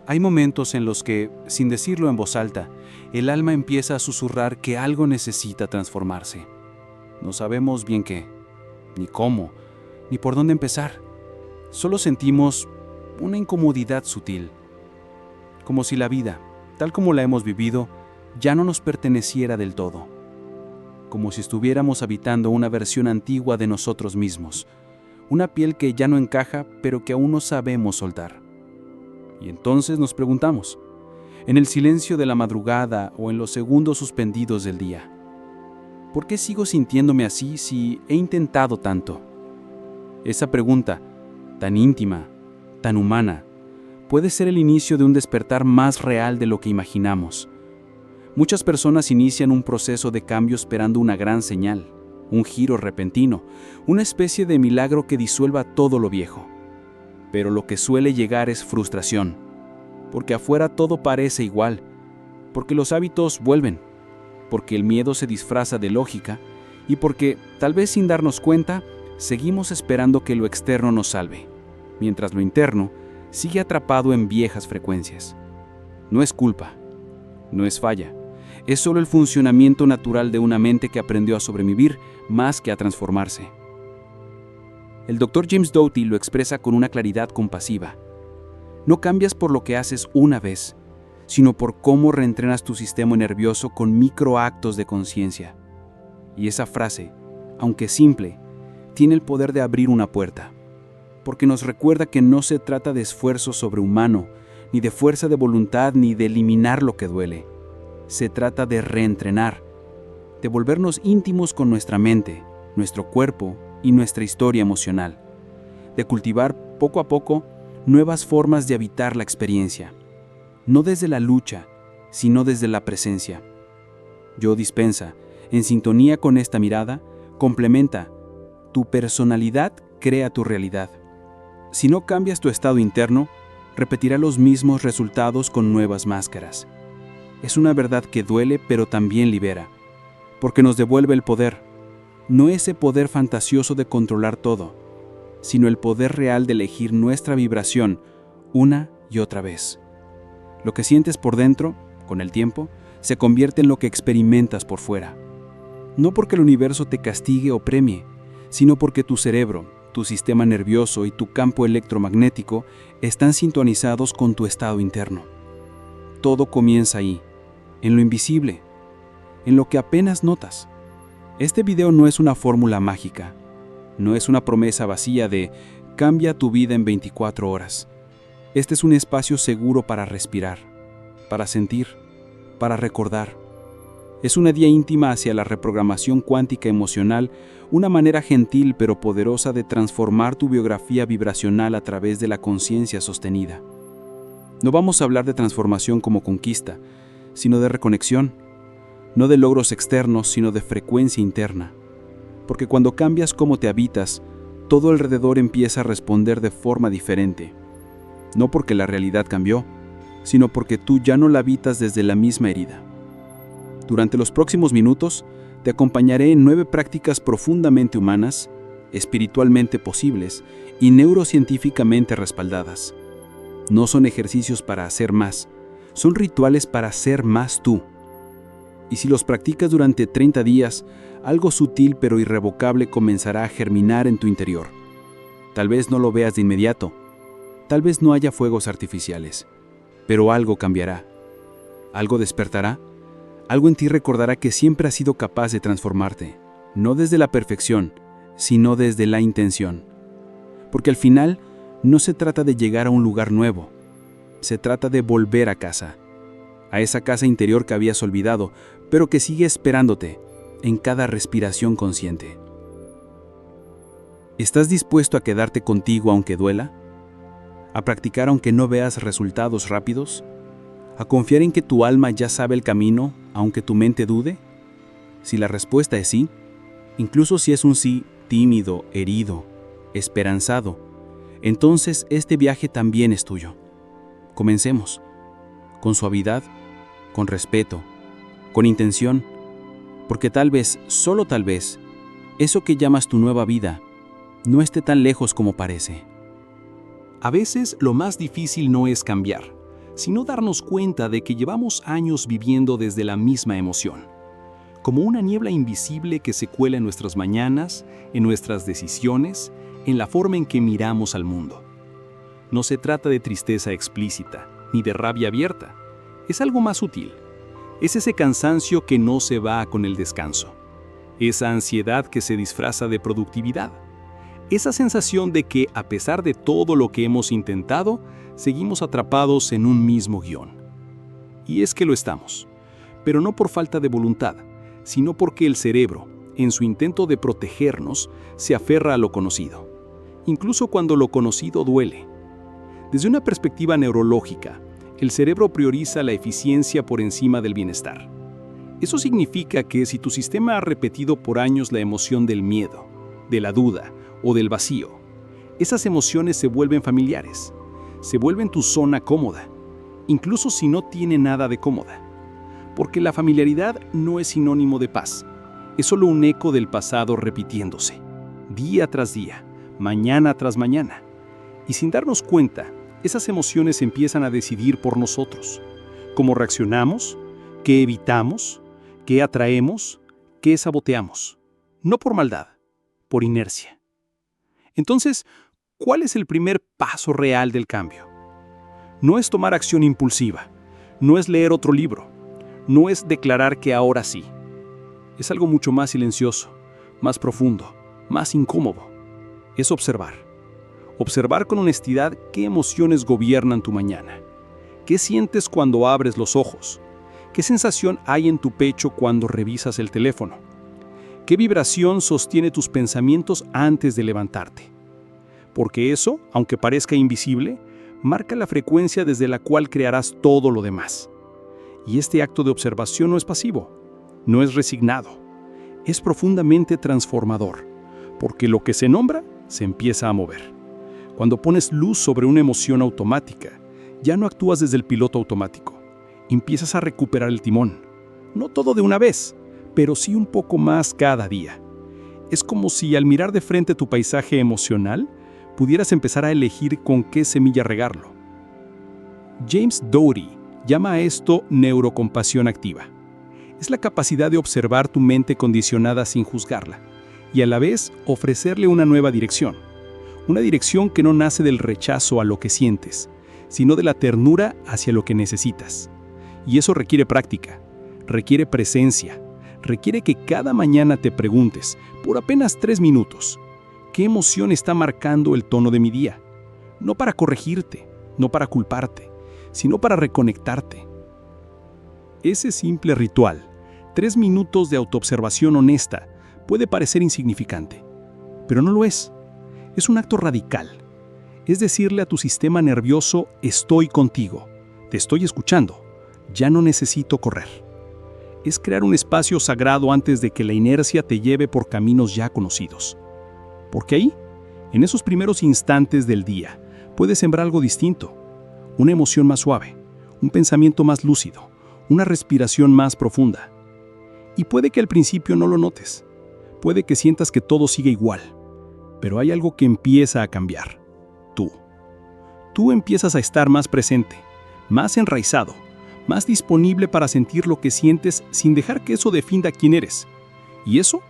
Hay momentos en los que, sin decirlo en voz alta, el alma empieza a susurrar que algo necesita transformarse. No sabemos bien qué, ni cómo, ni por dónde empezar. Solo sentimos una incomodidad sutil, como si la vida, tal como la hemos vivido, ya no nos perteneciera del todo. Como si estuviéramos habitando una versión antigua de nosotros mismos, una piel que ya no encaja, pero que aún no sabemos soltar. Y entonces nos preguntamos, en el silencio de la madrugada o en los segundos suspendidos del día, ¿por qué sigo sintiéndome así si he intentado tanto? Esa pregunta, tan íntima, tan humana, puede ser el inicio de un despertar más real de lo que imaginamos. Muchas personas inician un proceso de cambio esperando una gran señal, un giro repentino, una especie de milagro que disuelva todo lo viejo. Pero lo que suele llegar es frustración, porque afuera todo parece igual, porque los hábitos vuelven, porque el miedo se disfraza de lógica y porque, tal vez sin darnos cuenta, seguimos esperando que lo externo nos salve, mientras lo interno sigue atrapado en viejas frecuencias. No es culpa, no es falla, es solo el funcionamiento natural de una mente que aprendió a sobrevivir más que a transformarse. El Dr. James Doty lo expresa con una claridad compasiva. No cambias por lo que haces una vez, sino por cómo reentrenas tu sistema nervioso con microactos de conciencia. Y esa frase, aunque simple, tiene el poder de abrir una puerta, porque nos recuerda que no se trata de esfuerzo sobrehumano, ni de fuerza de voluntad, ni de eliminar lo que duele. Se trata de reentrenar, de volvernos íntimos con nuestra mente, nuestro cuerpo y nuestra historia emocional, de cultivar poco a poco nuevas formas de habitar la experiencia, no desde la lucha, sino desde la presencia. Joe Dispenza, en sintonía con esta mirada, complementa: tu personalidad crea tu realidad. Si no cambias tu estado interno, repetirá los mismos resultados con nuevas máscaras. Es una verdad que duele, pero también libera, porque nos devuelve el poder. No ese poder fantasioso de controlar todo, sino el poder real de elegir nuestra vibración una y otra vez. Lo que sientes por dentro, con el tiempo, se convierte en lo que experimentas por fuera. No porque el universo te castigue o premie, sino porque tu cerebro, tu sistema nervioso y tu campo electromagnético están sintonizados con tu estado interno. Todo comienza ahí, en lo invisible, en lo que apenas notas. Este video no es una fórmula mágica, no es una promesa vacía de cambia tu vida en 24 horas. Este es un espacio seguro para respirar, para sentir, para recordar. Es una guía íntima hacia la reprogramación cuántica emocional, una manera gentil pero poderosa de transformar tu biografía vibracional a través de la conciencia sostenida. No vamos a hablar de transformación como conquista, sino de reconexión. No de logros externos, sino de frecuencia interna. Porque cuando cambias cómo te habitas, todo alrededor empieza a responder de forma diferente. No porque la realidad cambió, sino porque tú ya no la habitas desde la misma herida. Durante los próximos minutos, te acompañaré en 9 prácticas profundamente humanas, espiritualmente posibles y neurocientíficamente respaldadas. No son ejercicios para hacer más, son rituales para ser más tú. Y si los practicas durante 30 días, algo sutil pero irrevocable comenzará a germinar en tu interior. Tal vez no lo veas de inmediato, tal vez no haya fuegos artificiales, pero algo cambiará. Algo despertará, algo en ti recordará que siempre has sido capaz de transformarte, no desde la perfección, sino desde la intención. Porque al final no se trata de llegar a un lugar nuevo, se trata de volver a casa, a esa casa interior que habías olvidado, pero que sigue esperándote en cada respiración consciente. ¿Estás dispuesto a quedarte contigo aunque duela? ¿A practicar aunque no veas resultados rápidos? ¿A confiar en que tu alma ya sabe el camino aunque tu mente dude? Si la respuesta es sí, incluso si es un sí tímido, herido, esperanzado, entonces este viaje también es tuyo. Comencemos, con suavidad, con respeto, con intención, porque tal vez, solo tal vez, eso que llamas tu nueva vida no esté tan lejos como parece. A veces lo más difícil no es cambiar, sino darnos cuenta de que llevamos años viviendo desde la misma emoción, como una niebla invisible que se cuela en nuestras mañanas, en nuestras decisiones, en la forma en que miramos al mundo. No se trata de tristeza explícita, ni de rabia abierta. Es algo más sutil. Es ese cansancio que no se va con el descanso. Esa ansiedad que se disfraza de productividad. Esa sensación de que, a pesar de todo lo que hemos intentado, seguimos atrapados en un mismo guión. Y es que lo estamos, pero no por falta de voluntad, sino porque el cerebro, en su intento de protegernos, se aferra a lo conocido, incluso cuando lo conocido duele. Desde una perspectiva neurológica, el cerebro prioriza la eficiencia por encima del bienestar. Eso significa que si tu sistema ha repetido por años la emoción del miedo, de la duda o del vacío, esas emociones se vuelven familiares, se vuelven tu zona cómoda, incluso si no tiene nada de cómoda. Porque la familiaridad no es sinónimo de paz, es solo un eco del pasado repitiéndose, día tras día, mañana tras mañana. Y sin darnos cuenta, esas emociones empiezan a decidir por nosotros. Cómo reaccionamos, qué evitamos, qué atraemos, qué saboteamos. No por maldad, por inercia. Entonces, ¿cuál es el primer paso real del cambio? No es tomar acción impulsiva, no es leer otro libro, no es declarar que ahora sí. Es algo mucho más silencioso, más profundo, más incómodo. Es observar. Observar con honestidad qué emociones gobiernan tu mañana. ¿Qué sientes cuando abres los ojos? ¿Qué sensación hay en tu pecho cuando revisas el teléfono? ¿Qué vibración sostiene tus pensamientos antes de levantarte? Porque eso, aunque parezca invisible, marca la frecuencia desde la cual crearás todo lo demás. Y este acto de observación no es pasivo, no es resignado, es profundamente transformador, porque lo que se nombra se empieza a mover. Cuando pones luz sobre una emoción automática, ya no actúas desde el piloto automático. Empiezas a recuperar el timón. No todo de una vez, pero sí un poco más cada día. Es como si al mirar de frente tu paisaje emocional, pudieras empezar a elegir con qué semilla regarlo. James Doty llama a esto neurocompasión activa. Es la capacidad de observar tu mente condicionada sin juzgarla y a la vez ofrecerle una nueva dirección. Una dirección que no nace del rechazo a lo que sientes, sino de la ternura hacia lo que necesitas. Y eso requiere práctica, requiere presencia, requiere que cada mañana te preguntes, por apenas 3 minutos, ¿qué emoción está marcando el tono de mi día? No para corregirte, no para culparte, sino para reconectarte. Ese simple ritual, 3 minutos de autoobservación honesta, puede parecer insignificante, pero no lo es. Es un acto radical. Es decirle a tu sistema nervioso, estoy contigo, te estoy escuchando, ya no necesito correr. Es crear un espacio sagrado antes de que la inercia te lleve por caminos ya conocidos. Porque ahí, en esos primeros instantes del día, puedes sembrar algo distinto, una emoción más suave, un pensamiento más lúcido, una respiración más profunda. Y puede que al principio no lo notes, puede que sientas que todo sigue igual, pero hay algo que empieza a cambiar. Tú. Tú empiezas a estar más presente, más enraizado, más disponible para sentir lo que sientes sin dejar que eso defina quién eres. Y eso,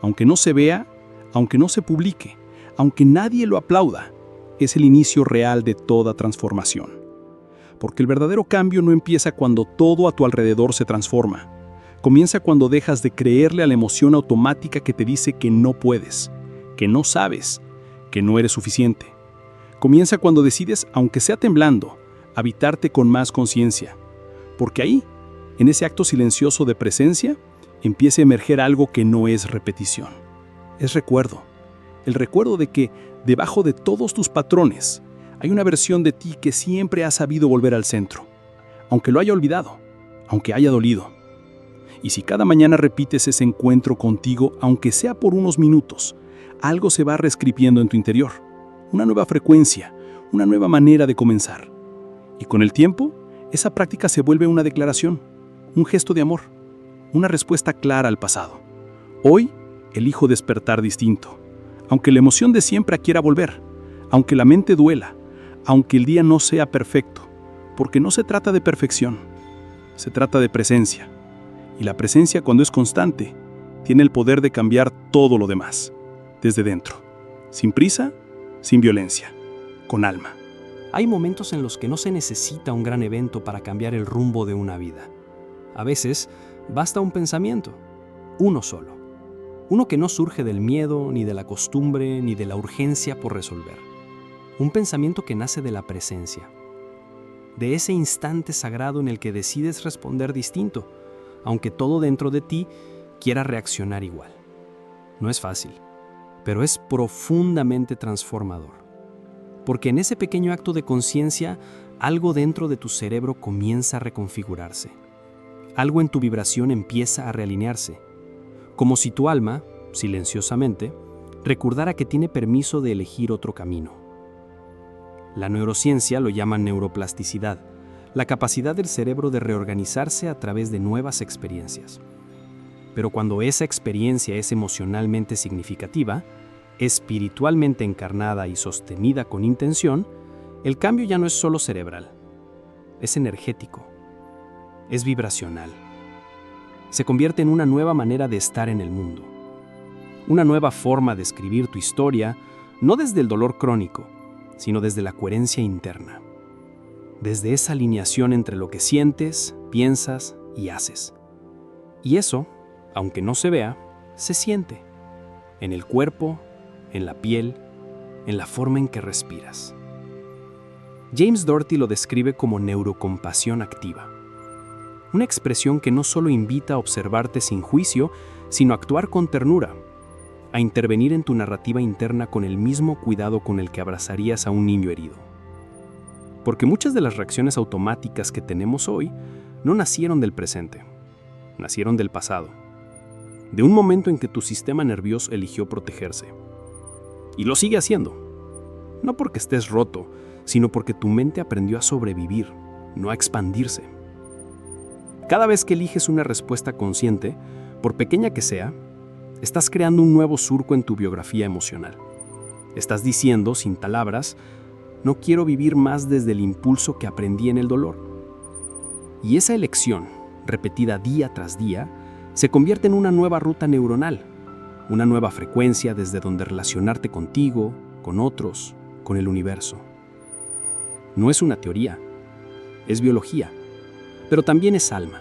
aunque no se vea, aunque no se publique, aunque nadie lo aplauda, es el inicio real de toda transformación. Porque el verdadero cambio no empieza cuando todo a tu alrededor se transforma. Comienza cuando dejas de creerle a la emoción automática que te dice que no puedes, que no sabes, que no eres suficiente. Comienza cuando decides, aunque sea temblando, habitarte con más conciencia. Porque ahí, en ese acto silencioso de presencia, empieza a emerger algo que no es repetición. Es recuerdo. El recuerdo de que, debajo de todos tus patrones, hay una versión de ti que siempre ha sabido volver al centro. Aunque lo haya olvidado, aunque haya dolido. Y si cada mañana repites ese encuentro contigo, aunque sea por unos minutos, algo se va reescribiendo en tu interior. Una nueva frecuencia, una nueva manera de comenzar. Y con el tiempo, esa práctica se vuelve una declaración, un gesto de amor, una respuesta clara al pasado. Hoy, elijo despertar distinto. Aunque la emoción de siempre quiera volver, aunque la mente duela, aunque el día no sea perfecto, Porque no se trata de perfección, se trata de presencia. Y la presencia, cuando es constante, tiene el poder de cambiar todo lo demás, desde dentro, sin prisa, sin violencia, con alma. Hay momentos en los que no se necesita un gran evento para cambiar el rumbo de una vida. A veces, basta un pensamiento, uno solo. Uno que no surge del miedo, ni de la costumbre, ni de la urgencia por resolver. Un pensamiento que nace de la presencia. De ese instante sagrado en el que decides responder distinto, aunque todo dentro de ti quiera reaccionar igual. No es fácil, pero es profundamente transformador. Porque en ese pequeño acto de conciencia, algo dentro de tu cerebro comienza a reconfigurarse. Algo en tu vibración empieza a realinearse. Como si tu alma, silenciosamente, recordara que tiene permiso de elegir otro camino. La neurociencia lo llama neuroplasticidad, la capacidad del cerebro de reorganizarse a través de nuevas experiencias. Pero cuando esa experiencia es emocionalmente significativa, espiritualmente encarnada y sostenida con intención, el cambio ya no es solo cerebral, es energético, es vibracional. Se convierte en una nueva manera de estar en el mundo, una nueva forma de escribir tu historia, no desde el dolor crónico, sino desde la coherencia interna, desde esa alineación entre lo que sientes, piensas y haces. Y eso, aunque no se vea, se siente, en el cuerpo, en la piel, en la forma en que respiras. James Doherty lo describe como neurocompasión activa, una expresión que no solo invita a observarte sin juicio, sino a actuar con ternura, a intervenir en tu narrativa interna con el mismo cuidado con el que abrazarías a un niño herido. Porque muchas de las reacciones automáticas que tenemos hoy no nacieron del presente, nacieron del pasado, de un momento en que tu sistema nervioso eligió protegerse. Y lo sigue haciendo, no porque estés roto, sino porque tu mente aprendió a sobrevivir, no a expandirse. Cada vez que eliges una respuesta consciente, por pequeña que sea, estás creando un nuevo surco en tu biografía emocional. Estás diciendo, sin palabras, no quiero vivir más desde el impulso que aprendí en el dolor. Y esa elección, repetida día tras día, se convierte en una nueva ruta neuronal, una nueva frecuencia desde donde relacionarte contigo, con otros, con el universo. No es una teoría, es biología, pero también es alma.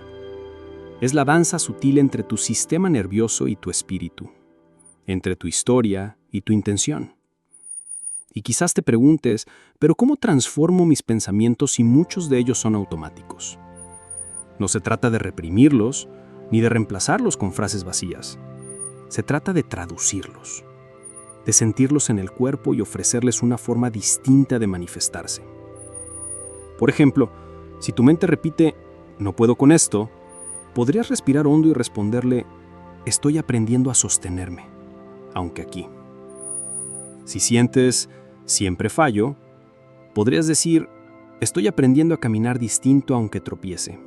Es la danza sutil entre tu sistema nervioso y tu espíritu, entre tu historia y tu intención. Y quizás te preguntes, ¿pero cómo transformo mis pensamientos si muchos de ellos son automáticos? No se trata de reprimirlos, ni de reemplazarlos con frases vacías. Se trata de traducirlos, de sentirlos en el cuerpo y ofrecerles una forma distinta de manifestarse. Por ejemplo, si tu mente repite, no puedo con esto, podrías respirar hondo y responderle, estoy aprendiendo a sostenerme, aunque aquí. Si sientes, siempre fallo, podrías decir, estoy aprendiendo a caminar distinto aunque tropiece.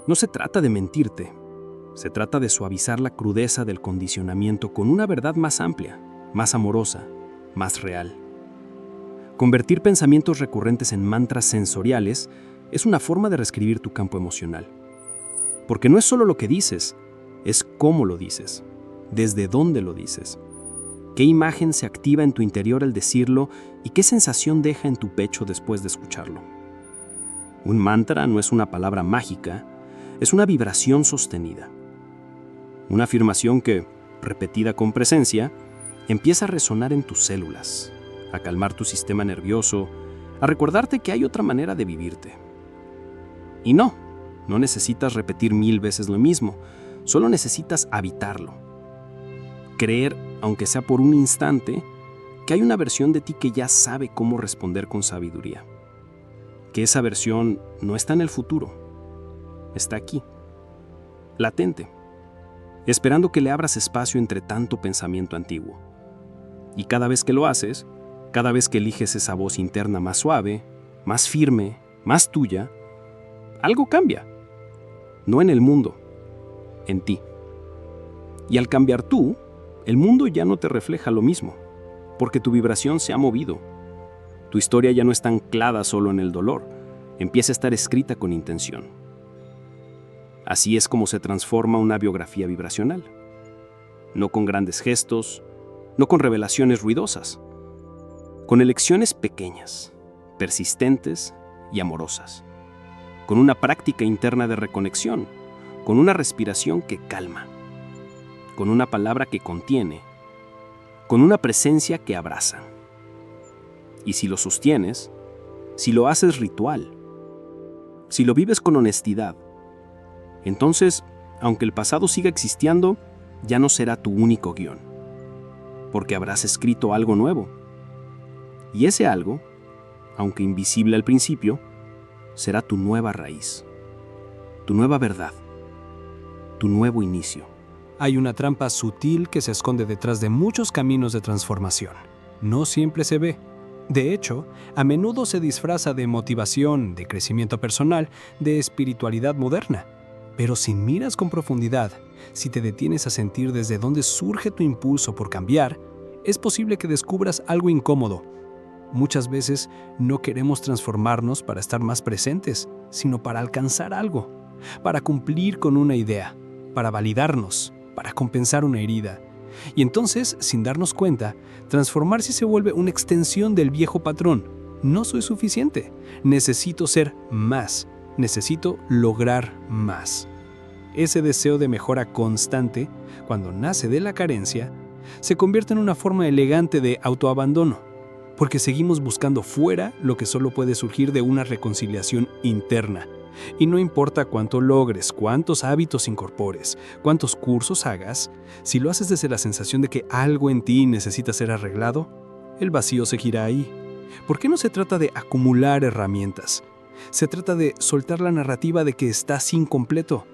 No se trata de mentirte, se trata de suavizar la crudeza del condicionamiento con una verdad más amplia, más amorosa, más real. Convertir pensamientos recurrentes en mantras sensoriales es una forma de reescribir tu campo emocional. Porque no es solo lo que dices, es cómo lo dices, desde dónde lo dices, qué imagen se activa en tu interior al decirlo y qué sensación deja en tu pecho después de escucharlo. Un mantra no es una palabra mágica, es una vibración sostenida. Una afirmación que, repetida con presencia, empieza a resonar en tus células, a calmar tu sistema nervioso, a recordarte que hay otra manera de vivirte. Y no necesitas repetir 1000 veces lo mismo, solo necesitas habitarlo. Creer, aunque sea por un instante, que hay una versión de ti que ya sabe cómo responder con sabiduría. Que esa versión no está en el futuro, está aquí, latente, esperando que le abras espacio entre tanto pensamiento antiguo. Y cada vez que lo haces, cada vez que eliges esa voz interna más suave, más firme, más tuya, algo cambia. No en el mundo, en ti. Y al cambiar tú, el mundo ya no te refleja lo mismo, porque tu vibración se ha movido. Tu historia ya no está anclada solo en el dolor, empieza a estar escrita con intención. Así es como se transforma una biografía vibracional. No con grandes gestos, no con revelaciones ruidosas, con elecciones pequeñas, persistentes y amorosas, con una práctica interna de reconexión, con una respiración que calma, con una palabra que contiene, con una presencia que abraza. Y si lo sostienes, si lo haces ritual, si lo vives con honestidad, entonces, aunque el pasado siga existiendo, ya no será tu único guión, porque habrás escrito algo nuevo. Y ese algo, aunque invisible al principio, será tu nueva raíz, tu nueva verdad, tu nuevo inicio. Hay una trampa sutil que se esconde detrás de muchos caminos de transformación. No siempre se ve. De hecho, a menudo se disfraza de motivación, de crecimiento personal, de espiritualidad moderna. Pero si miras con profundidad, si te detienes a sentir desde dónde surge tu impulso por cambiar, es posible que descubras algo incómodo. Muchas veces no queremos transformarnos para estar más presentes, sino para alcanzar algo, para cumplir con una idea, para validarnos, para compensar una herida. Y entonces, sin darnos cuenta, transformarse se vuelve una extensión del viejo patrón. No soy suficiente, necesito ser más, necesito lograr más. Ese deseo de mejora constante, cuando nace de la carencia, se convierte en una forma elegante de autoabandono, porque seguimos buscando fuera lo que solo puede surgir de una reconciliación interna. Y no importa cuánto logres, cuántos hábitos incorpores, cuántos cursos hagas, si lo haces desde la sensación de que algo en ti necesita ser arreglado, el vacío seguirá ahí. ¿Por qué no se trata de acumular herramientas? Se trata de soltar la narrativa de que estás incompleto.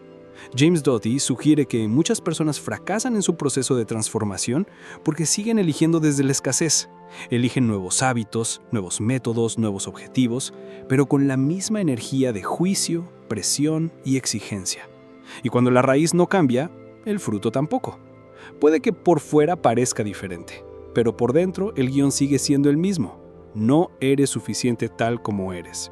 James Doty sugiere que muchas personas fracasan en su proceso de transformación porque siguen eligiendo desde la escasez. Eligen nuevos hábitos, nuevos métodos, nuevos objetivos, pero con la misma energía de juicio, presión y exigencia. Y cuando la raíz no cambia, el fruto tampoco. Puede que por fuera parezca diferente, pero por dentro el guión sigue siendo el mismo. No eres suficiente tal como eres.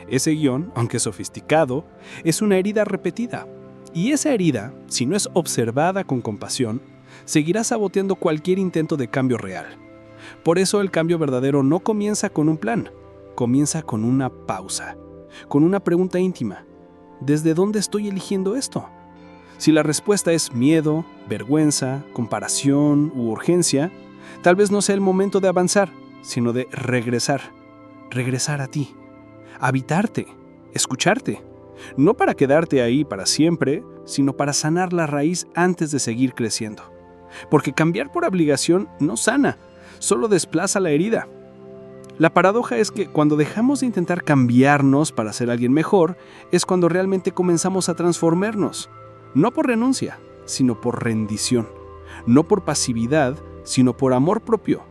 Ese guión, aunque sofisticado, es una herida repetida. Y esa herida, si no es observada con compasión, seguirá saboteando cualquier intento de cambio real. Por eso el cambio verdadero no comienza con un plan, comienza con una pausa, con una pregunta íntima. ¿Desde dónde estoy eligiendo esto? Si la respuesta es miedo, vergüenza, comparación u urgencia, tal vez no sea el momento de avanzar, sino de regresar a ti, habitarte, escucharte. No para quedarte ahí para siempre, sino para sanar la raíz antes de seguir creciendo. Porque cambiar por obligación no sana, solo desplaza la herida. La paradoja es que cuando dejamos de intentar cambiarnos para ser alguien mejor, es cuando realmente comenzamos a transformarnos. No por renuncia, sino por rendición. No por pasividad, sino por amor propio.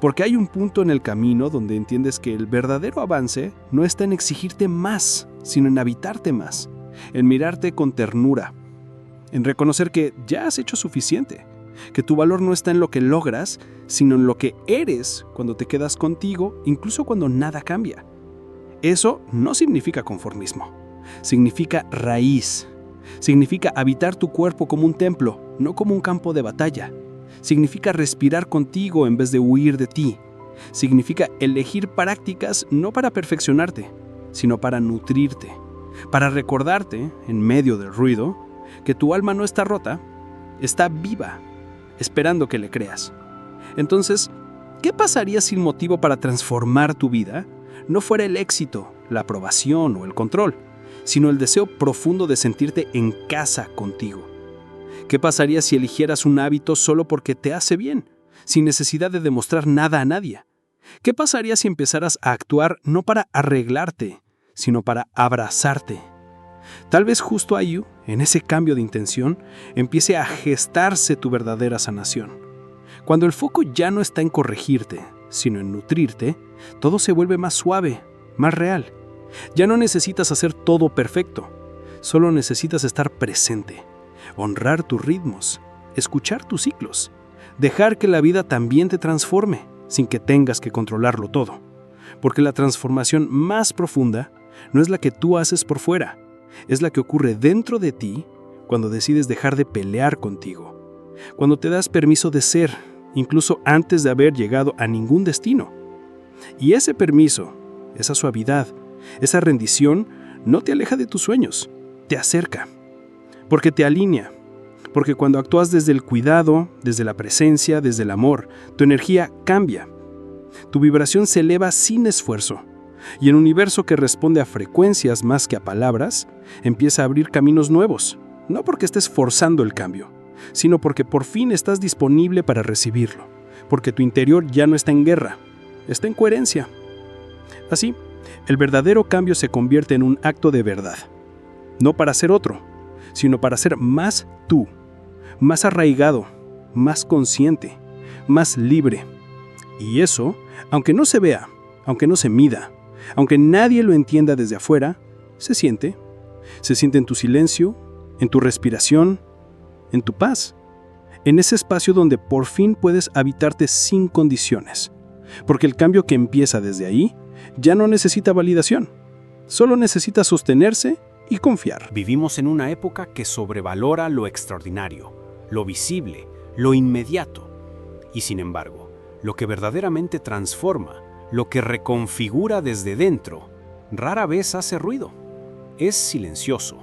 Porque hay un punto en el camino donde entiendes que el verdadero avance no está en exigirte más, sino en habitarte más, en mirarte con ternura, en reconocer que ya has hecho suficiente, que tu valor no está en lo que logras, sino en lo que eres cuando te quedas contigo, incluso cuando nada cambia. Eso no significa conformismo, significa raíz, significa habitar tu cuerpo como un templo, no como un campo de batalla. Significa respirar contigo en vez de huir de ti. Significa elegir prácticas no para perfeccionarte, sino para nutrirte, para recordarte, en medio del ruido, que tu alma no está rota, está viva, esperando que le creas. Entonces, ¿qué pasaría si el motivo para transformar tu vida no fuera el éxito, la aprobación o el control, sino el deseo profundo de sentirte en casa contigo? ¿Qué pasaría si eligieras un hábito solo porque te hace bien, sin necesidad de demostrar nada a nadie? ¿Qué pasaría si empezaras a actuar no para arreglarte, sino para abrazarte? Tal vez justo ahí, en ese cambio de intención, empiece a gestarse tu verdadera sanación. Cuando el foco ya no está en corregirte, sino en nutrirte, todo se vuelve más suave, más real. Ya no necesitas hacer todo perfecto, solo necesitas estar presente. Honrar tus ritmos, escuchar tus ciclos, dejar que la vida también te transforme, sin que tengas que controlarlo todo. Porque la transformación más profunda no es la que tú haces por fuera, es la que ocurre dentro de ti cuando decides dejar de pelear contigo, cuando te das permiso de ser, incluso antes de haber llegado a ningún destino. Y ese permiso, esa suavidad, esa rendición, no te aleja de tus sueños, te acerca, porque te alinea, porque cuando actúas desde el cuidado, desde la presencia, desde el amor, tu energía cambia. Tu vibración se eleva sin esfuerzo, y el universo que responde a frecuencias más que a palabras, empieza a abrir caminos nuevos, no porque estés forzando el cambio, sino porque por fin estás disponible para recibirlo, porque tu interior ya no está en guerra, está en coherencia. Así, el verdadero cambio se convierte en un acto de verdad, no para ser otro, sino para ser más tú, más arraigado, más consciente, más libre. Y eso, aunque no se vea, aunque no se mida, aunque nadie lo entienda desde afuera, se siente. Se siente en tu silencio, en tu respiración, en tu paz, en ese espacio donde por fin puedes habitarte sin condiciones. Porque el cambio que empieza desde ahí ya no necesita validación, solo necesita sostenerse y confiar. Vivimos en una época que sobrevalora lo extraordinario, lo visible, lo inmediato. Y sin embargo, lo que verdaderamente transforma, lo que reconfigura desde dentro, rara vez hace ruido. Es silencioso,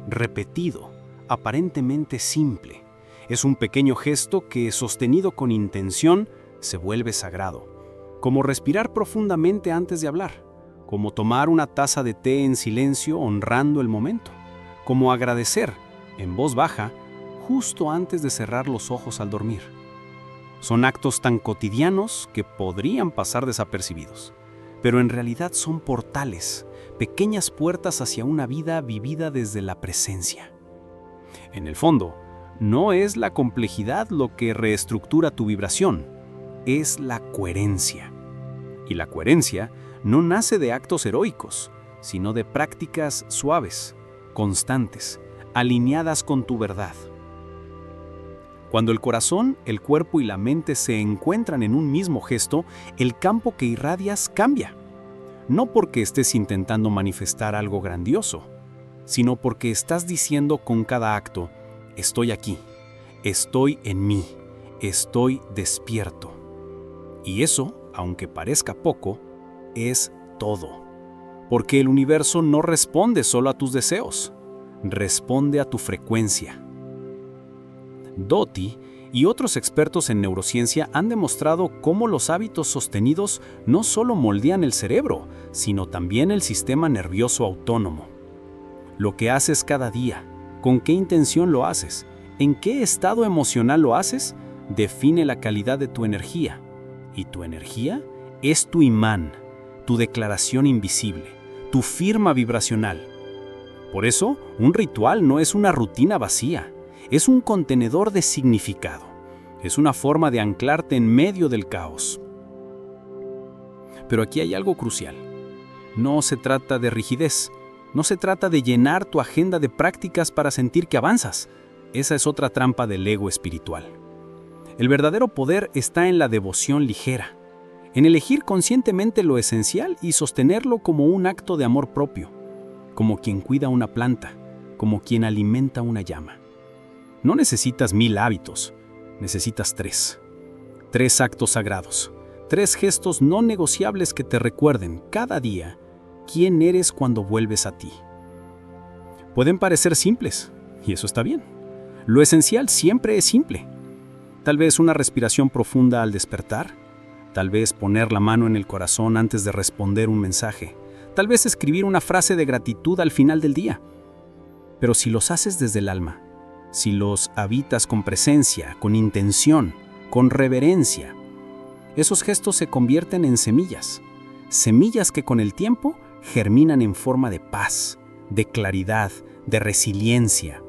repetido, aparentemente simple. Es un pequeño gesto que, sostenido con intención, se vuelve sagrado. Como respirar profundamente antes de hablar, como tomar una taza de té en silencio honrando el momento, como agradecer, en voz baja, justo antes de cerrar los ojos al dormir. Son actos tan cotidianos que podrían pasar desapercibidos, pero en realidad son portales, pequeñas puertas hacia una vida vivida desde la presencia. En el fondo, no es la complejidad lo que reestructura tu vibración, es la coherencia. Y la coherencia no nace de actos heroicos, sino de prácticas suaves, constantes, alineadas con tu verdad. Cuando el corazón, el cuerpo y la mente se encuentran en un mismo gesto, el campo que irradias cambia. No porque estés intentando manifestar algo grandioso, sino porque estás diciendo con cada acto: estoy aquí, estoy en mí, estoy despierto. Y eso, aunque parezca poco, es todo. Porque el universo no responde solo a tus deseos, responde a tu frecuencia. Doty y otros expertos en neurociencia han demostrado cómo los hábitos sostenidos no solo moldean el cerebro, sino también el sistema nervioso autónomo. Lo que haces cada día, con qué intención lo haces, en qué estado emocional lo haces, define la calidad de tu energía. Y tu energía es tu imán, tu declaración invisible, tu firma vibracional. Por eso, un ritual no es una rutina vacía, es un contenedor de significado. Es una forma de anclarte en medio del caos. Pero aquí hay algo crucial. No se trata de rigidez. No se trata de llenar tu agenda de prácticas para sentir que avanzas. Esa es otra trampa del ego espiritual. El verdadero poder está en la devoción ligera, en elegir conscientemente lo esencial y sostenerlo como un acto de amor propio, como quien cuida una planta, como quien alimenta una llama. No necesitas 1000 hábitos, necesitas 3. 3 actos sagrados, 3 gestos no negociables que te recuerden cada día quién eres cuando vuelves a ti. Pueden parecer simples, y eso está bien. Lo esencial siempre es simple. Tal vez una respiración profunda al despertar, tal vez poner la mano en el corazón antes de responder un mensaje, tal vez escribir una frase de gratitud al final del día. Pero si los haces desde el alma, si los habitas con presencia, con intención, con reverencia, esos gestos se convierten en semillas, semillas que con el tiempo germinan en forma de paz, de claridad, de resiliencia.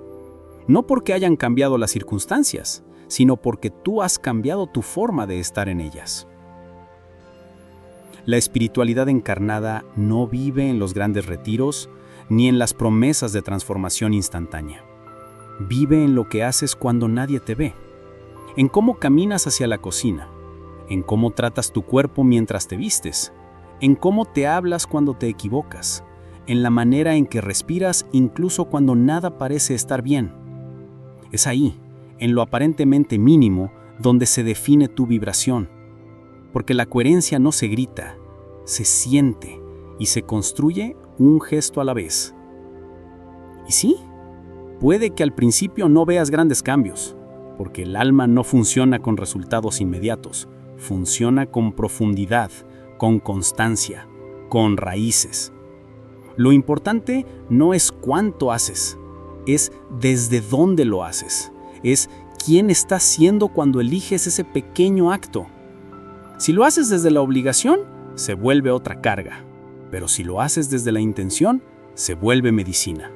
No porque hayan cambiado las circunstancias, sino porque tú has cambiado tu forma de estar en ellas. La espiritualidad encarnada no vive en los grandes retiros ni en las promesas de transformación instantánea. Vive en lo que haces cuando nadie te ve, en cómo caminas hacia la cocina, en cómo tratas tu cuerpo mientras te vistes, en cómo te hablas cuando te equivocas, en la manera en que respiras incluso cuando nada parece estar bien. Es ahí, en lo aparentemente mínimo, donde se define tu vibración. Porque la coherencia no se grita, se siente y se construye un gesto a la vez. Y sí, puede que al principio no veas grandes cambios, porque el alma no funciona con resultados inmediatos, funciona con profundidad, con constancia, con raíces. Lo importante no es cuánto haces, es desde dónde lo haces, es quién estás siendo cuando eliges ese pequeño acto. Si lo haces desde la obligación, se vuelve otra carga, pero si lo haces desde la intención, se vuelve medicina.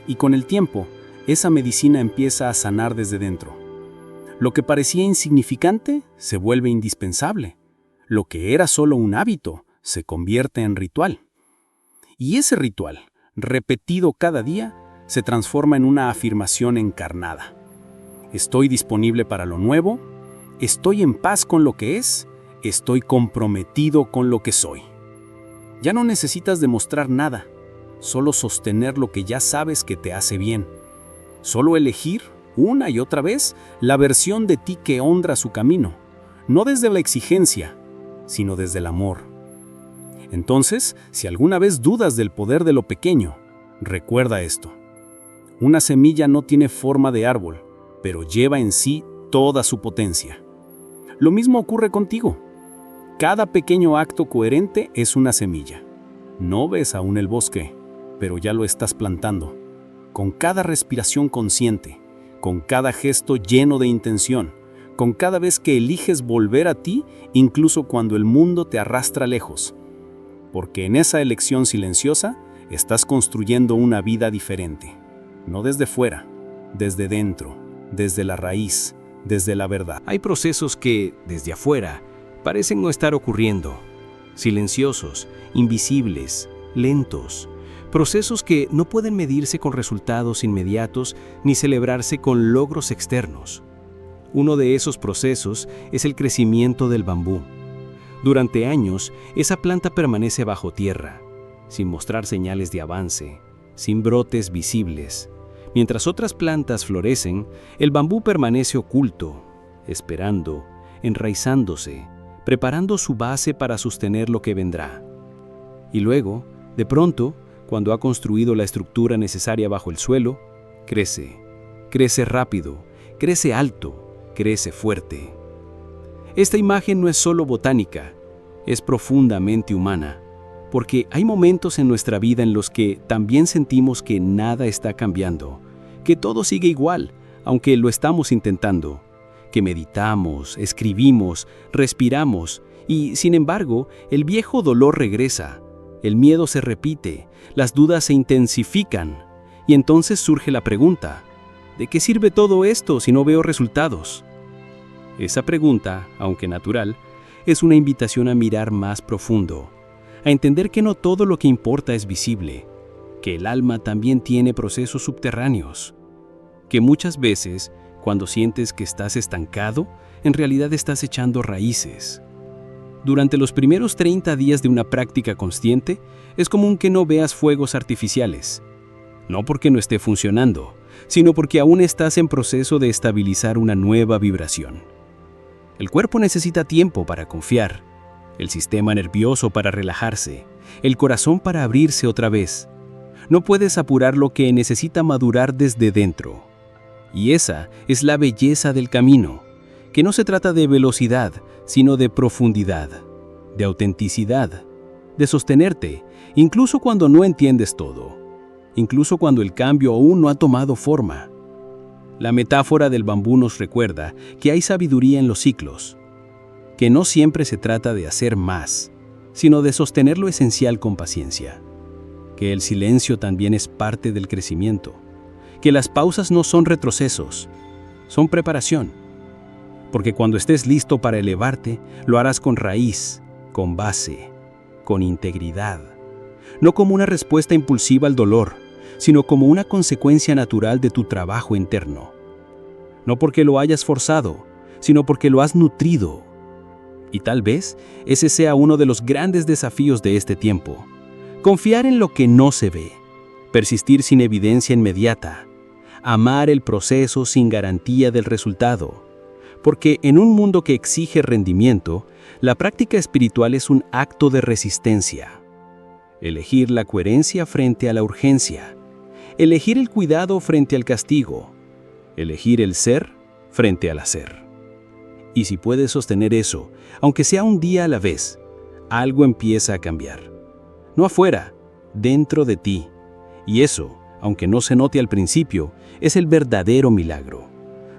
Y con el tiempo, esa medicina empieza a sanar desde dentro. Lo que parecía insignificante se vuelve indispensable. Lo que era solo un hábito se convierte en ritual. Y ese ritual, repetido cada día, se transforma en una afirmación encarnada. Estoy disponible para lo nuevo, estoy en paz con lo que es, estoy comprometido con lo que soy. Ya no necesitas demostrar nada, solo sostener lo que ya sabes que te hace bien. Solo elegir, una y otra vez, la versión de ti que honra su camino, no desde la exigencia, sino desde el amor. Entonces, si alguna vez dudas del poder de lo pequeño, recuerda esto. Una semilla no tiene forma de árbol, pero lleva en sí toda su potencia. Lo mismo ocurre contigo. Cada pequeño acto coherente es una semilla. No ves aún el bosque, pero ya lo estás plantando. Con cada respiración consciente, con cada gesto lleno de intención, con cada vez que eliges volver a ti, incluso cuando el mundo te arrastra lejos. Porque en esa elección silenciosa estás construyendo una vida diferente. No desde fuera, desde dentro, desde la raíz, desde la verdad. Hay procesos que, desde afuera, parecen no estar ocurriendo. Silenciosos, invisibles, lentos. Procesos que no pueden medirse con resultados inmediatos ni celebrarse con logros externos. Uno de esos procesos es el crecimiento del bambú. Durante años, esa planta permanece bajo tierra, sin mostrar señales de avance, sin brotes visibles. Mientras otras plantas florecen, el bambú permanece oculto, esperando, enraizándose, preparando su base para sostener lo que vendrá. Y luego, de pronto, cuando ha construido la estructura necesaria bajo el suelo, crece rápido, crece alto, crece fuerte. Esta imagen no es solo botánica, es profundamente humana, porque hay momentos en nuestra vida en los que también sentimos que nada está cambiando, que todo sigue igual, aunque lo estamos intentando, que meditamos, escribimos, respiramos, y sin embargo, el viejo dolor regresa, el miedo se repite, las dudas se intensifican, y entonces surge la pregunta, ¿de qué sirve todo esto si no veo resultados? Esa pregunta, aunque natural, es una invitación a mirar más profundo, a entender que no todo lo que importa es visible, que el alma también tiene procesos subterráneos, que muchas veces, cuando sientes que estás estancado, en realidad estás echando raíces. Durante los primeros 30 días de una práctica consciente, es común que no veas fuegos artificiales. No porque no esté funcionando, sino porque aún estás en proceso de estabilizar una nueva vibración. El cuerpo necesita tiempo para confiar, el sistema nervioso para relajarse, el corazón para abrirse otra vez. No puedes apurar lo que necesita madurar desde dentro. Y esa es la belleza del camino, que no se trata de velocidad, sino de profundidad, de autenticidad, de sostenerte, incluso cuando no entiendes todo, incluso cuando el cambio aún no ha tomado forma. La metáfora del bambú nos recuerda que hay sabiduría en los ciclos, que no siempre se trata de hacer más, sino de sostener lo esencial con paciencia, que el silencio también es parte del crecimiento, que las pausas no son retrocesos, son preparación, porque cuando estés listo para elevarte, lo harás con raíz, con base, con integridad, no como una respuesta impulsiva al dolor, sino como una consecuencia natural de tu trabajo interno. No porque lo hayas forzado, sino porque lo has nutrido. Y tal vez ese sea uno de los grandes desafíos de este tiempo, Confiar en lo que no se ve, persistir sin evidencia inmediata, amar el proceso sin garantía del resultado. Porque en un mundo que exige rendimiento, la práctica espiritual es un acto de resistencia. Elegir la coherencia frente a la urgencia, elegir el cuidado frente al castigo, elegir el ser frente al hacer. Y si puedes sostener eso, aunque sea un día a la vez, algo empieza a cambiar. No afuera, dentro de ti. Y eso, aunque no se note al principio, es el verdadero milagro.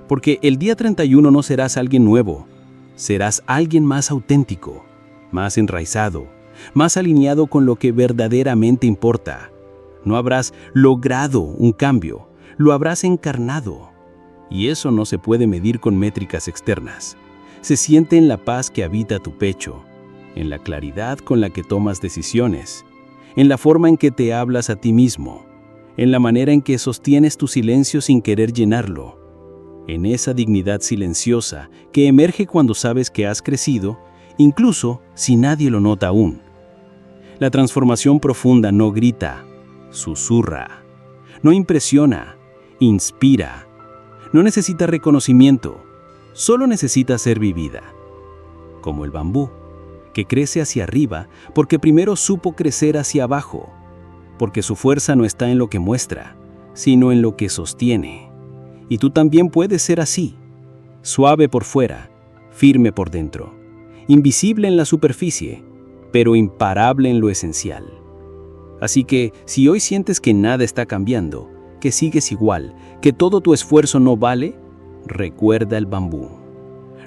Porque el día 31 no serás alguien nuevo, serás alguien más auténtico, más enraizado, más alineado con lo que verdaderamente importa. No habrás logrado un cambio, lo habrás encarnado. Y eso no se puede medir con métricas externas. Se siente en la paz que habita tu pecho, en la claridad con la que tomas decisiones, en la forma en que te hablas a ti mismo, en la manera en que sostienes tu silencio sin querer llenarlo, en esa dignidad silenciosa que emerge cuando sabes que has crecido, incluso si nadie lo nota aún. La transformación profunda no grita, susurra, no impresiona, inspira. No necesita reconocimiento, solo necesita ser vivida. Como el bambú, que crece hacia arriba porque primero supo crecer hacia abajo, porque su fuerza no está en lo que muestra, sino en lo que sostiene. Y tú también puedes ser así, suave por fuera, firme por dentro, invisible en la superficie, pero imparable en lo esencial. Así que, si hoy sientes que nada está cambiando, que sigues igual, que todo tu esfuerzo no vale, recuerda el bambú.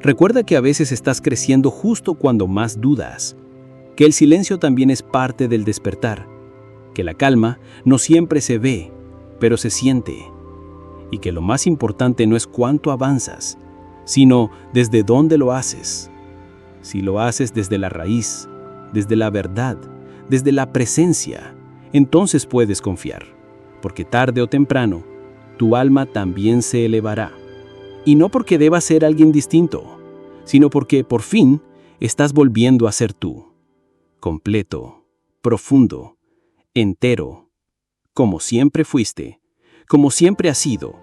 Recuerda que a veces estás creciendo justo cuando más dudas, que el silencio también es parte del despertar, que la calma no siempre se ve, pero se siente, y que lo más importante no es cuánto avanzas, sino desde dónde lo haces. Si lo haces desde la raíz, desde la verdad, desde la presencia, entonces puedes confiar, porque tarde o temprano, tu alma también se elevará. Y no porque debas ser alguien distinto, sino porque, por fin, estás volviendo a ser tú. Completo, profundo, entero, como siempre fuiste, como siempre has sido,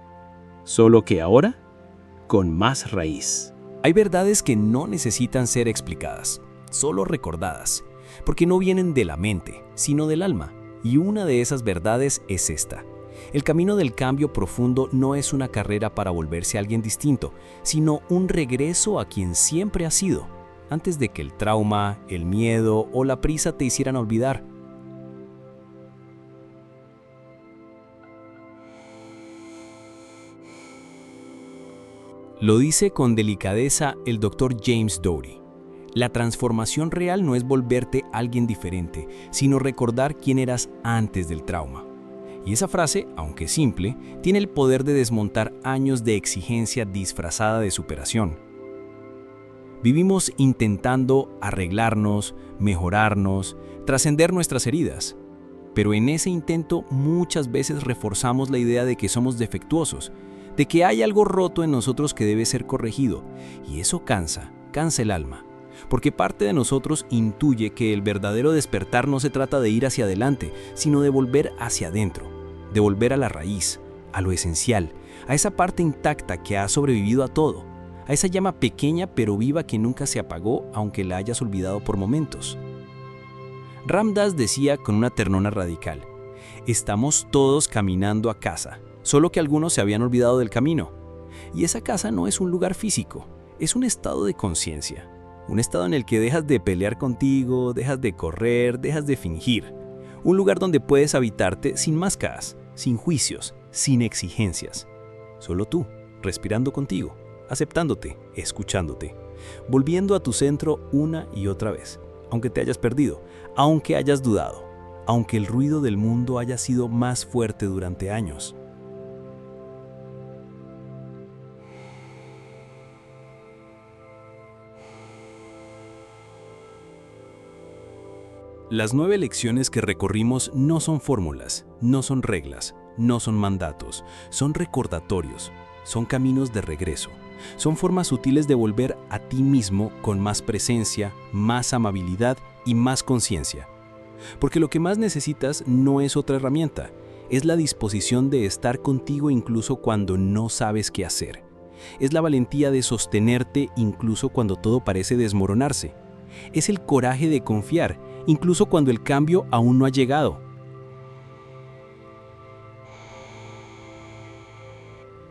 solo que ahora, con más raíz. Hay verdades que no necesitan ser explicadas, solo recordadas, porque no vienen de la mente, sino del alma. Y una de esas verdades es esta. El camino del cambio profundo no es una carrera para volverse alguien distinto, sino un regreso a quien siempre has sido, antes de que el trauma, el miedo o la prisa te hicieran olvidar. Lo dice con delicadeza el Dr. James Doty. La transformación real no es volverte alguien diferente, sino recordar quién eras antes del trauma. Y esa frase, aunque simple, tiene el poder de desmontar años de exigencia disfrazada de superación. Vivimos intentando arreglarnos, mejorarnos, trascender nuestras heridas. Pero en ese intento muchas veces reforzamos la idea de que somos defectuosos, de que hay algo roto en nosotros que debe ser corregido. Y eso cansa el alma. Porque parte de nosotros intuye que el verdadero despertar no se trata de ir hacia adelante, sino de volver hacia adentro, de volver a la raíz, a lo esencial, a esa parte intacta que ha sobrevivido a todo, a esa llama pequeña pero viva que nunca se apagó aunque la hayas olvidado por momentos. Ram Dass decía con una ternura radical: estamos todos caminando a casa, solo que algunos se habían olvidado del camino. Y esa casa no es un lugar físico, es un estado de conciencia. Un estado en el que dejas de pelear contigo, dejas de correr, dejas de fingir. Un lugar donde puedes habitarte sin máscaras, sin juicios, sin exigencias. Solo tú, respirando contigo, aceptándote, escuchándote, volviendo a tu centro una y otra vez, aunque te hayas perdido, aunque hayas dudado, aunque el ruido del mundo haya sido más fuerte durante años. Las 9 lecciones que recorrimos no son fórmulas, no son reglas, no son mandatos, son recordatorios, son caminos de regreso, son formas sutiles de volver a ti mismo con más presencia, más amabilidad y más conciencia. Porque lo que más necesitas no es otra herramienta, es la disposición de estar contigo incluso cuando no sabes qué hacer. Es la valentía de sostenerte incluso cuando todo parece desmoronarse. Es el coraje de confiar, incluso cuando el cambio aún no ha llegado.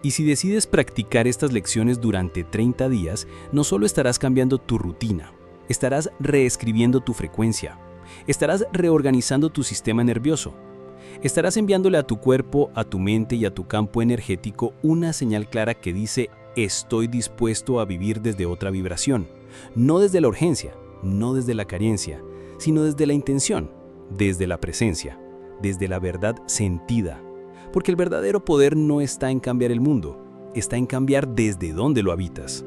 Y si decides practicar estas lecciones durante 30 días, no solo estarás cambiando tu rutina, estarás reescribiendo tu frecuencia, estarás reorganizando tu sistema nervioso, estarás enviándole a tu cuerpo, a tu mente y a tu campo energético una señal clara que dice: estoy dispuesto a vivir desde otra vibración, no desde la urgencia, no desde la carencia, sino desde la intención, desde la presencia, desde la verdad sentida. Porque el verdadero poder no está en cambiar el mundo, está en cambiar desde donde lo habitas.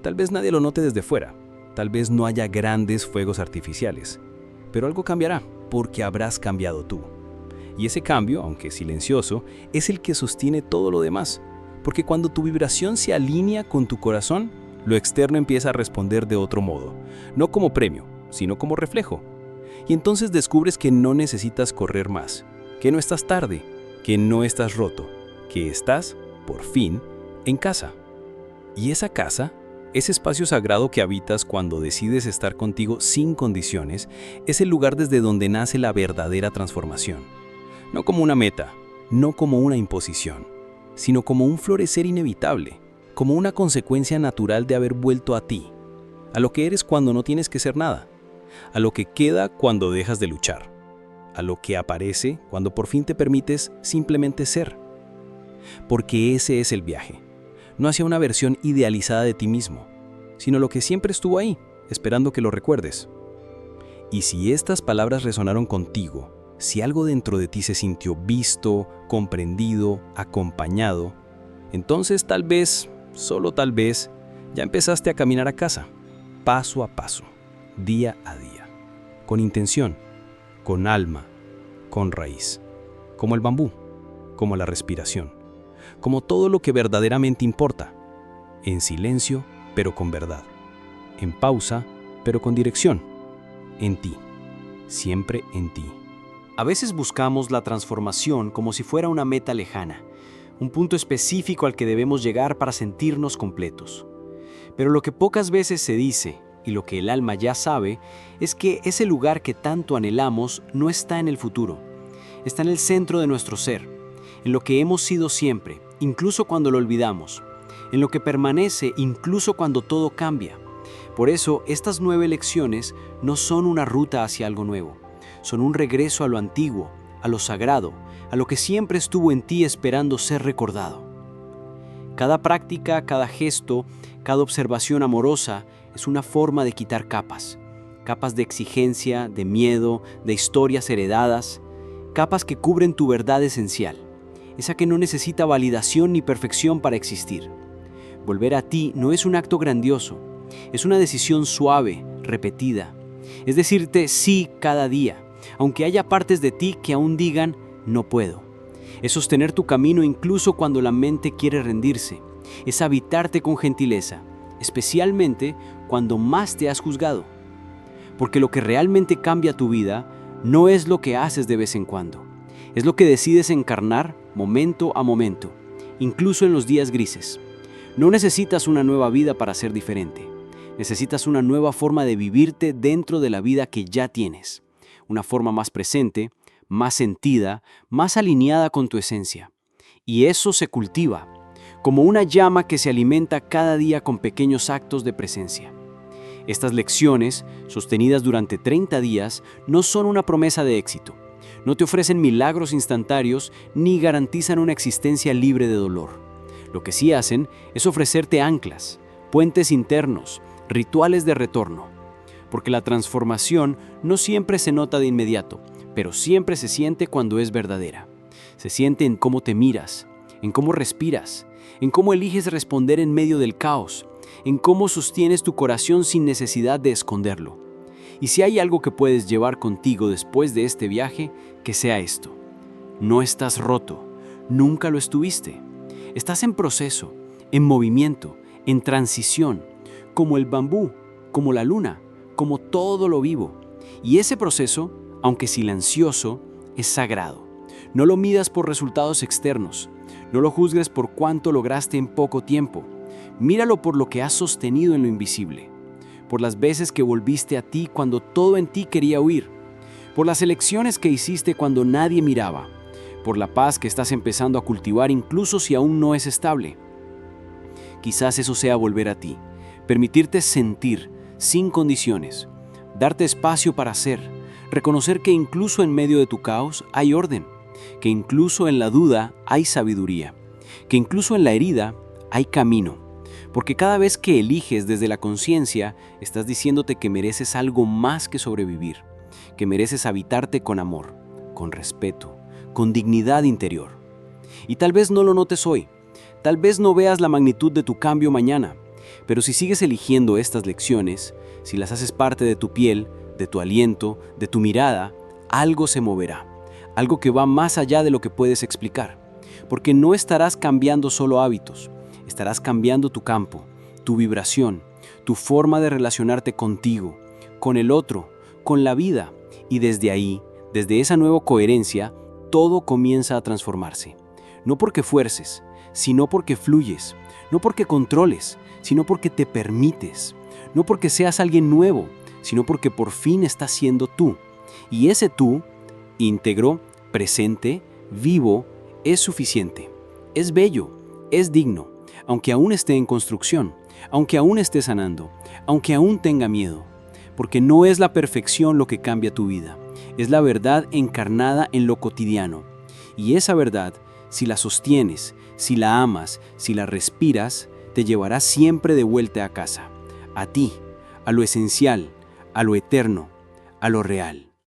Tal vez nadie lo note desde fuera, tal vez no haya grandes fuegos artificiales, pero algo cambiará porque habrás cambiado tú. Y ese cambio, aunque silencioso, es el que sostiene todo lo demás, porque cuando tu vibración se alinea con tu corazón, lo externo empieza a responder de otro modo, no como premio, sino como reflejo. Y entonces descubres que no necesitas correr más, que no estás tarde, que no estás roto, que estás, por fin, en casa. Y esa casa, ese espacio sagrado que habitas cuando decides estar contigo sin condiciones, es el lugar desde donde nace la verdadera transformación. No como una meta, no como una imposición, sino como un florecer inevitable, como una consecuencia natural de haber vuelto a ti, a lo que eres cuando no tienes que ser nada, a lo que queda cuando dejas de luchar, a lo que aparece cuando por fin te permites simplemente ser. Porque ese es el viaje, no hacia una versión idealizada de ti mismo, sino lo que siempre estuvo ahí, esperando que lo recuerdes. Y si estas palabras resonaron contigo, si algo dentro de ti se sintió visto, comprendido, acompañado, entonces tal vez, solo tal vez, ya empezaste a caminar a casa, paso a paso, día a día, con intención, con alma, con raíz, como el bambú, como la respiración, como todo lo que verdaderamente importa, en silencio pero con verdad, en pausa pero con dirección, en ti, siempre en ti. A veces buscamos la transformación como si fuera una meta lejana, un punto específico al que debemos llegar para sentirnos completos. Pero lo que pocas veces se dice, y lo que el alma ya sabe, es que ese lugar que tanto anhelamos no está en el futuro, está en el centro de nuestro ser, en lo que hemos sido siempre, incluso cuando lo olvidamos, en lo que permanece incluso cuando todo cambia. Por eso, estas 9 lecciones no son una ruta hacia algo nuevo, son un regreso a lo antiguo, a lo sagrado, a lo que siempre estuvo en ti esperando ser recordado. Cada práctica, cada gesto, cada observación amorosa es una forma de quitar capas de exigencia, de miedo, de historias heredadas, capas que cubren tu verdad esencial, esa que no necesita validación ni perfección para existir. Volver a ti no es un acto grandioso, es una decisión suave, repetida. Es decirte sí cada día, aunque haya partes de ti que aún digan no puedo. Es sostener tu camino incluso cuando la mente quiere rendirse. Es habitarte con gentileza, especialmente cuando más te has juzgado. Porque lo que realmente cambia tu vida no es lo que haces de vez en cuando. Es lo que decides encarnar momento a momento, incluso en los días grises. No necesitas una nueva vida para ser diferente. Necesitas una nueva forma de vivirte dentro de la vida que ya tienes. Una forma más presente, más sentida, más alineada con tu esencia. Y eso se cultiva, como una llama que se alimenta cada día con pequeños actos de presencia. Estas lecciones, sostenidas durante 30 días, no son una promesa de éxito. No te ofrecen milagros instantáneos ni garantizan una existencia libre de dolor. Lo que sí hacen es ofrecerte anclas, puentes internos, rituales de retorno. Porque la transformación no siempre se nota de inmediato, pero siempre se siente cuando es verdadera. Se siente en cómo te miras, en cómo respiras, en cómo eliges responder en medio del caos, en cómo sostienes tu corazón sin necesidad de esconderlo. Y si hay algo que puedes llevar contigo después de este viaje, que sea esto. No estás roto, nunca lo estuviste. Estás en proceso, en movimiento, en transición, como el bambú, como la luna, como todo lo vivo. Y ese proceso, aunque silencioso, es sagrado. No lo midas por resultados externos. No lo juzgues por cuánto lograste en poco tiempo. Míralo por lo que has sostenido en lo invisible. Por las veces que volviste a ti cuando todo en ti quería huir. Por las elecciones que hiciste cuando nadie miraba. Por la paz que estás empezando a cultivar incluso si aún no es estable. Quizás eso sea volver a ti. Permitirte sentir, sin condiciones. Darte espacio para ser. Reconocer que incluso en medio de tu caos hay orden. Que incluso en la duda hay sabiduría. Que incluso en la herida hay camino. Porque cada vez que eliges desde la conciencia, estás diciéndote que mereces algo más que sobrevivir. Que mereces habitarte con amor, con respeto, con dignidad interior. Y tal vez no lo notes hoy. Tal vez no veas la magnitud de tu cambio mañana. Pero si sigues eligiendo estas lecciones, si las haces parte de tu piel, de tu aliento, de tu mirada, algo se moverá. Algo que va más allá de lo que puedes explicar. Porque no estarás cambiando solo hábitos. Estarás cambiando tu campo, tu vibración, tu forma de relacionarte contigo, con el otro, con la vida. Y desde ahí, desde esa nueva coherencia, todo comienza a transformarse. No porque fuerces, sino porque fluyes. No porque controles, sino porque te permites. No porque seas alguien nuevo, sino porque por fin estás siendo tú. Y ese tú, íntegro, presente, vivo, es suficiente. Es bello, es digno. Aunque aún esté en construcción, aunque aún esté sanando, aunque aún tenga miedo. Porque no es la perfección lo que cambia tu vida, es la verdad encarnada en lo cotidiano. Y esa verdad, si la sostienes, si la amas, si la respiras, te llevará siempre de vuelta a casa, a ti, a lo esencial, a lo eterno, a lo real.